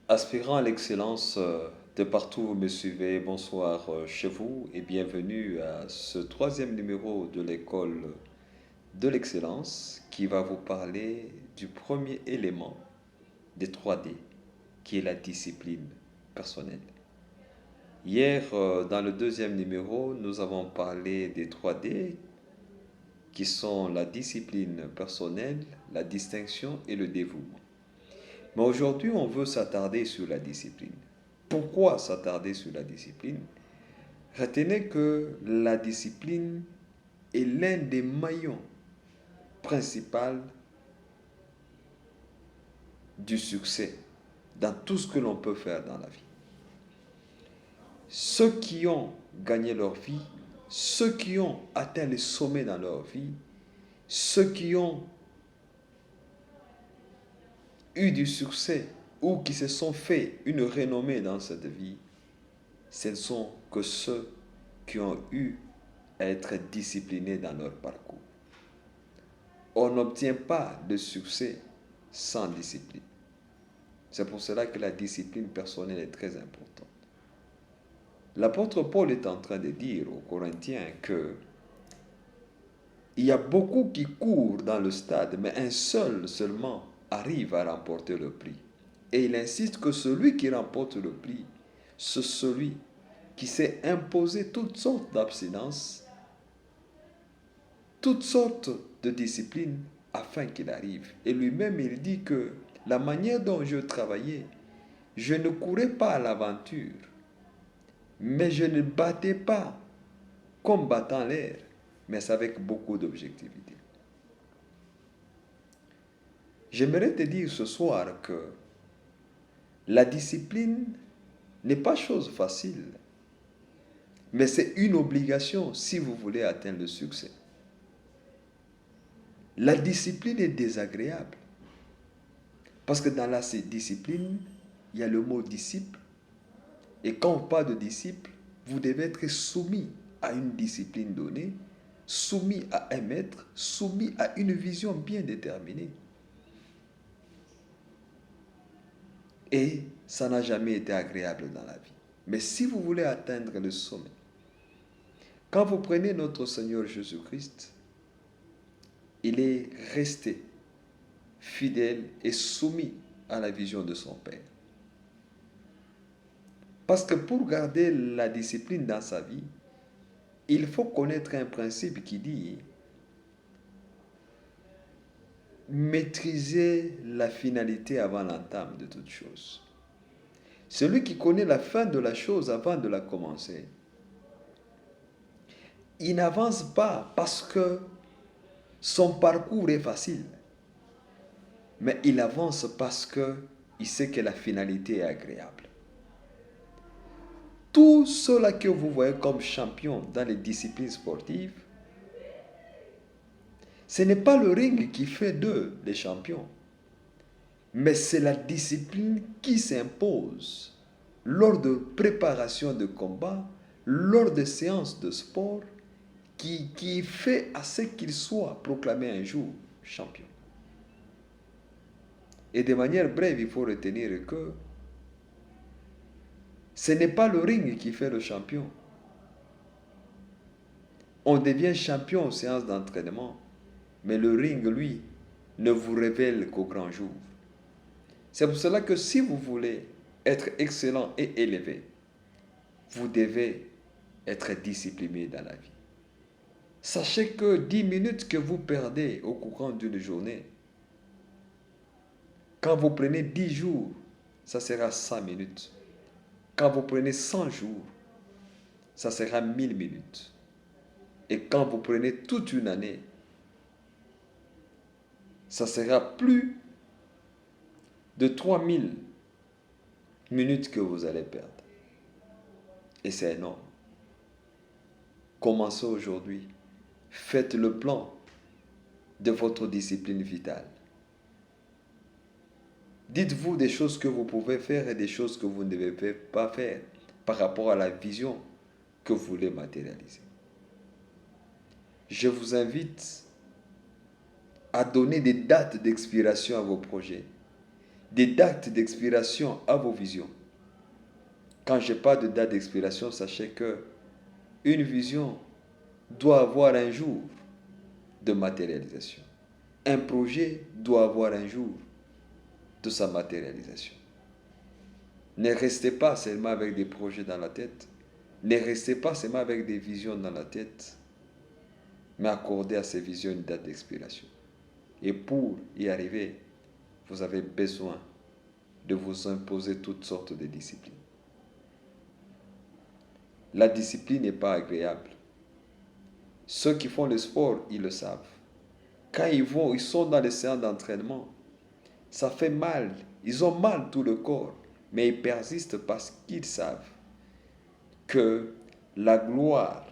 Aspirant à l'excellence de partout où vous me suivez, bonsoir chez vous et bienvenue à ce troisième numéro de l'école de l'excellence qui va vous parler du premier élément des 3D qui est la discipline personnelle. Hier, dans le deuxième numéro, nous avons parlé des 3D qui sont la discipline personnelle, la distinction et le dévouement. Mais aujourd'hui, on veut s'attarder sur la discipline. Pourquoi s'attarder sur la discipline? Retenez que la discipline est l'un des maillons principaux du succès dans tout ce que l'on peut faire dans la vie. Ceux qui ont gagné leur vie, ceux qui ont atteint les sommets dans leur vie, ceux qui ont eu du succès ou qui se sont fait une renommée dans cette vie, ce ne sont que ceux qui ont eu à être disciplinés dans leur parcours. On n'obtient pas de succès sans discipline. C'est pour cela que la discipline personnelle est très importante. L'apôtre Paul est en train de dire aux Corinthiens que il y a beaucoup qui courent dans le stade, mais un seul seulement arrive à remporter le prix. Et il insiste que celui qui remporte le prix, c'est celui qui s'est imposé toutes sortes d'abstinences, toutes sortes de disciplines afin qu'il arrive. Et lui-même, il dit que la manière dont je travaillais, je ne courais pas à l'aventure, mais je ne battais pas comme battant l'air, mais c'est avec beaucoup d'objectivité. J'aimerais te dire ce soir que la discipline n'est pas chose facile, mais c'est une obligation si vous voulez atteindre le succès. La discipline est désagréable parce que dans la discipline, il y a le mot disciple. Et quand on parle de disciple, vous devez être soumis à une discipline donnée, soumis à un maître, soumis à une vision bien déterminée. Et ça n'a jamais été agréable dans la vie. Mais si vous voulez atteindre le sommet, quand vous prenez notre Seigneur Jésus-Christ, il est resté fidèle et soumis à la vision de son Père. Parce que pour garder la discipline dans sa vie, il faut connaître un principe qui dit maîtriser la finalité avant l'entame de toute chose. Celui qui connaît la fin de la chose avant de la commencer, il n'avance pas parce que son parcours est facile, mais il avance parce qu'il sait que la finalité est agréable. Tous ceux-là que vous voyez comme champions dans les disciplines sportives, ce n'est pas le ring qui fait d'eux les champions, mais c'est la discipline qui s'impose lors de préparation de combat, lors de séances de sport, qui fait à ce qu'ils soient proclamés un jour champions. Et de manière brève, il faut retenir que ce n'est pas le ring qui fait le champion. On devient champion aux séances d'entraînement, mais le ring, lui, ne vous révèle qu'au grand jour. C'est pour cela que si vous voulez être excellent et élevé, vous devez être discipliné dans la vie. Sachez que 10 minutes que vous perdez au courant d'une journée, quand vous prenez 10 jours, ça sera 100 minutes. Quand vous prenez 100 jours, ça sera 1000 minutes. Et quand vous prenez toute une année, ça sera plus de 3000 minutes que vous allez perdre. Et c'est énorme. Commencez aujourd'hui. Faites le plan de votre discipline vitale. Dites-vous des choses que vous pouvez faire et des choses que vous ne devez pas faire par rapport à la vision que vous voulez matérialiser. Je vous invite à donner des dates d'expiration à vos projets. des dates d'expiration à vos visions. Quand je parle de date d'expiration, sachez que une vision doit avoir un jour de matérialisation. Un projet doit avoir un jour de sa matérialisation. Ne restez pas seulement avec des projets dans la tête. Ne restez pas seulement avec des visions dans la tête, mais accordez à ces visions une date d'expiration. Et pour y arriver, vous avez besoin de vous imposer toutes sortes de disciplines. La discipline n'est pas agréable. Ceux qui font le sport, ils le savent. Quand ils sont dans les séances d'entraînement, ça fait mal. Ils ont mal tout le corps, mais ils persistent parce qu'ils savent que la gloire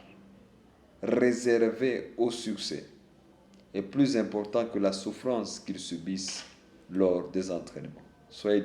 réservée au succès est plus importante que la souffrance qu'ils subissent lors des entraînements. Soyez